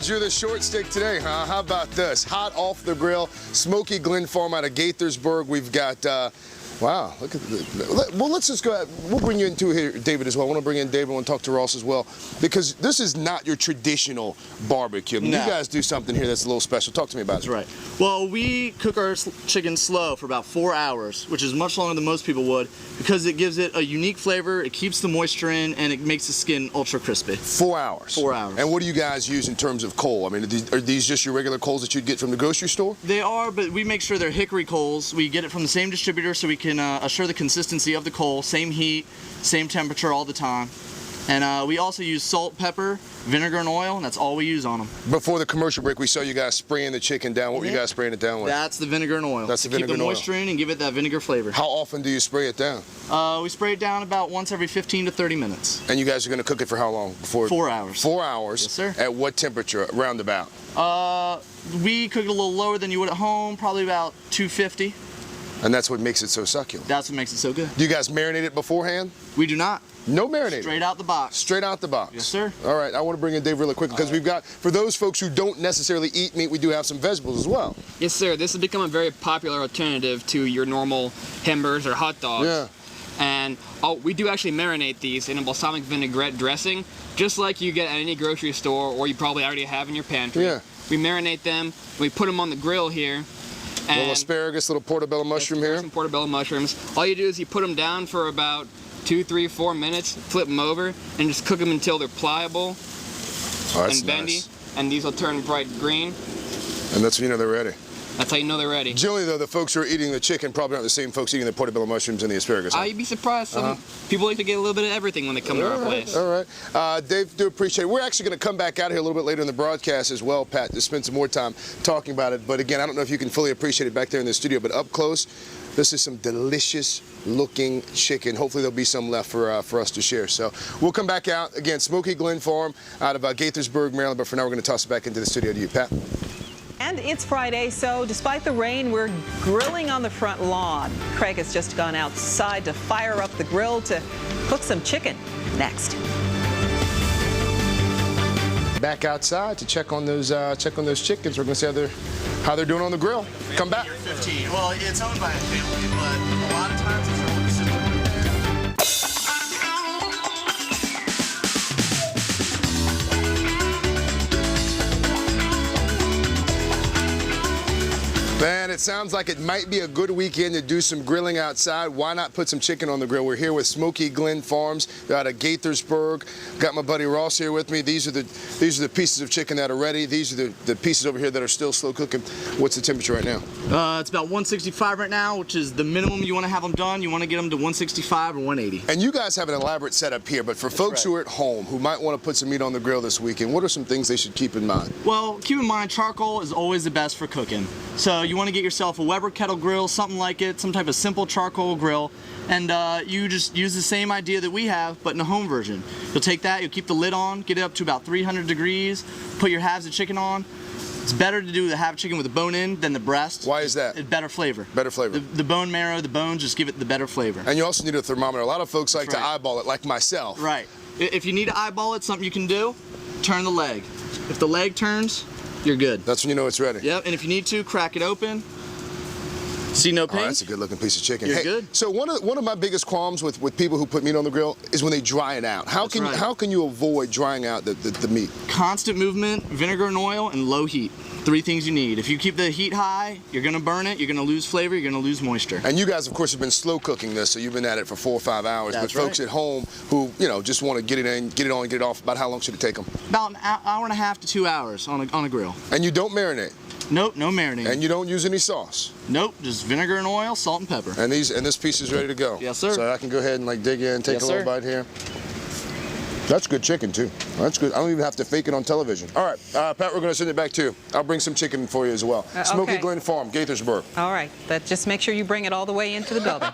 you're the short stick today, huh? How about this? Hot off the grill, Smokey Glen Farm out of Gaithersburg. We've got, wow, look at the, well, let's just go ahead. We'll bring you into here, David, as well. I want to bring in David. I want to talk to Ross as well, because this is not your traditional barbecue. I mean, No. You guys do something here that's a little special. Talk to me about it. That's right. Well, we cook our chicken slow for about 4 hours, which is much longer than most people would, because it gives it a unique flavor, it keeps the moisture in, and it makes the skin ultra crispy. 4 hours? 4 hours. And what do you guys use in terms of coal? I mean, are these just your regular coals that you'd get from the grocery store? They are, but we make sure they're hickory coals. We get it from the same distributor so we can assure the consistency of the coal, same heat, same temperature all the time. And we also use salt, pepper, vinegar, and oil, and that's all we use on them. Before the commercial break, we saw you guys spraying the chicken down. What were you guys spraying it down with? That's the vinegar and oil. That's the to keep vinegar the and oil. moisture in and give it that vinegar flavor. How often do you spray it down? We spray it down about once every 15 to 30 minutes. And you guys are going to cook it for how long? 4 hours. 4 hours? Yes, sir. At what temperature, roundabout? We cook it a little lower than you would at home, probably about 250. And that's what makes it so succulent. That's what makes it so good. Do you guys marinate it beforehand? We do not. No marinade? Straight out the box. Straight out the box? Yes, sir. All right, I want to bring in Dave really quick, because we've got, for those folks who don't necessarily eat meat, we do have some vegetables as well. Yes, sir. This has become a very popular alternative to your normal hamburgers or hot dogs. Yeah. And we do actually marinate these in a balsamic vinaigrette dressing, just like you get at any grocery store, or you probably already have in your pantry. Yeah. We marinate them, we put them on the grill here. A little asparagus, little portobello mushroom here. Some portobello mushrooms. All you do is you put them down for about 2, 3, 4 minutes, flip them over, and just cook them until they're pliable and bendy. Nice. And these will turn bright green. And that's when you know they're ready. That's how you know they're ready. Generally, though, the folks who are eating the chicken probably aren't the same folks eating the portobello mushrooms and the asparagus. Huh? You'd be surprised. Some people like to get a little bit of everything when they come to our place. All right. Dave, do appreciate it. We're actually going to come back out here a little bit later in the broadcast as well, Pat, to spend some more time talking about it. But again, I don't know if you can fully appreciate it back there in the studio, but up close, this is some delicious looking chicken. Hopefully there'll be some left for us to share. So we'll come back out. Again, Smokey Glen Farm out of Gaithersburg, Maryland. But for now, we're going to toss it back into the studio to you, Pat. And it's Friday, so despite the rain, we're grilling on the front lawn. Craig has just gone outside to fire up the grill to cook some chicken. Next. Back outside to check on those chickens. We're going to see how they're doing on the grill. Come back. 15. Well, it's owned by a family, but a lot of times it's owned by Man, it sounds like it might be a good weekend to do some grilling outside. Why not put some chicken on the grill? We're here with Smokey Glen Farms. They're out of Gaithersburg. Got my buddy Ross here with me. These are the pieces of chicken that are ready. These are the pieces over here that are still slow cooking. What's the temperature right now? It's about 165 right now, which is the minimum you want to have them done. You want to get them to 165 or 180. And you guys have an elaborate setup here, but for folks who are at home who might want to put some meat on the grill this weekend, what are some things they should keep in mind? Well, keep in mind charcoal is always the best for cooking. So you want to get yourself a Weber kettle grill, something like it, some type of simple charcoal grill, and you just use the same idea that we have, but in a home version. You'll take that, you'll keep the lid on, get it up to about 300 degrees, put your halves of chicken on. It's better to do the half chicken with the bone in than the breast. Why is that? It's better flavor. Better flavor. The bone marrow, the bones just give it the better flavor. And you also need a thermometer. A lot of folks like to eyeball it, like myself. Right. If you need to eyeball it, something you can do, turn the leg. If the leg turns, you're good. That's when you know it's ready. Yep, and if you need to, crack it open. See no pain? Oh, that's a good looking piece of chicken. You're good. So one of my biggest qualms with people who put meat on the grill is when they dry it out. How can you avoid drying out the meat? Constant movement, vinegar and oil, and low heat. 3 things you need. If you keep the heat high, you're gonna burn it, you're gonna lose flavor, you're gonna lose moisture. And you guys, of course, have been slow cooking this, so you've been at it for 4 or 5 hours. That's but folks at home who, just want to get it in, get it on, get it off, about how long should it take them? About an hour and a half to 2 hours on a grill. And you don't marinate? Nope, no marinade. And you don't use any sauce? Nope, just vinegar and oil, salt and pepper. And this piece is ready to go? Yes, sir. So I can go ahead and dig in, take a little bite here. That's good chicken, too. That's good. I don't even have to fake it on television. All right, Pat, we're going to send it back to you. I'll bring some chicken for you as well. Smokey Glen Farm, Gaithersburg. All right, but just make sure you bring it all the way into the building.